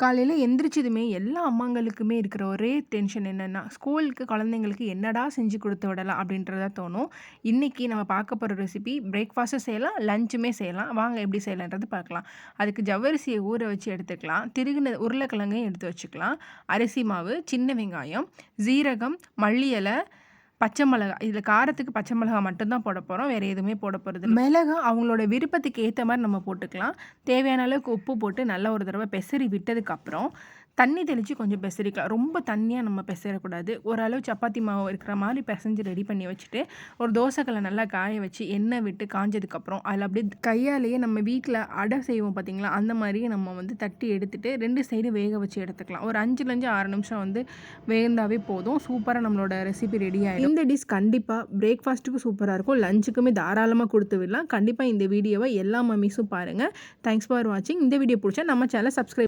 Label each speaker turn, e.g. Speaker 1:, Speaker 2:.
Speaker 1: காலையில எந்திரிச்சதுமே எல்லா அம்மாங்களுக்குமே இருக்கிற ஒரே டென்ஷன் என்னன்னா, ஸ்கூலுக்கு குழந்தைங்களுக்கு என்னடா செஞ்சு குடுத்து விடலாம் அப்படின்றது தான் தோணும். இன்னைக்கு நம்ம பார்க்க போற ரெசிபி பிரேக்ஃபாஸ்ட்டும் செய்யலாம், லஞ்சுமே செய்யலாம். வாங்க எப்படி செய்யலான்றது பார்க்கலாம். அதுக்கு ஜவ்வரிசிய ஊற வச்சு எடுத்துக்கலாம். திருகுன உருளைக்கிழங்கையும் எடுத்து வச்சுக்கலாம். அரிசி மாவு, சின்ன வெங்காயம், சீரகம், மல்லி இலை, பச்சை மிளகா. இதில காரத்துக்கு பச்சை மிளகா மட்டும் தான் போட போறோம். வேற எதுவுமே போட போறதில்ல. மிளகா அவங்களோட விருப்பத்துக்கு ஏத்த மாரி நம்ம போட்டுக்கலாம். தேவையான அளவுக்கு உப்பு போட்டு நல்லா ஒரு தடவ பெசறி விட்டதுக்கப்புறம், தண்ணி தெளிச்சு கொஞ்சம் பெசறிக்கலாம். ரொம்ப தண்ணியா நம்ம பெசறக்கூடாது. ஓரளவு சப்பாத்தி மாவு இருக்கிற மாரி பெசஞ்சு ரெடி பண்ணி வச்சுட்டு, ஒரு தோசை கல்ல நல்லா காய வச்சு எண்ணெய் விட்டு காஞ்சதுக்கப்புறம், அதில அப்படியே கையாலேயே நம்ம வீட்ல அடை செய்வோம் பார்த்தீங்களா, அந்த மாரியே நம்ம வந்து தட்டி எடுத்துட்டு 2 சைடும் வேக வச்சு எடுத்துக்கலாம். ஒரு 5லேருந்து 6 நிமிஷம் வந்து வேந்தாவே போதும். சூப்பரா நம்மளோட ரெசிபி ரெடி ஆயிடும். இந்த டிஷ் கண்டிப்பா பிரேக்ஃபாஸ்ட்டுக்கும் சூப்பரா இருக்கும். லஞ்சுக்குமே தாராளமா குடுத்து விடலாம். கண்டிப்பா இந்த வீடியோவ எல்லா மம்மிஸும் பாருங்க. தேங்க்ஸ் ஃபார் வாட்சிங். இந்த வீடியோ புடிச்சா நம்ம சேனல சப்ஸ்கிரைப்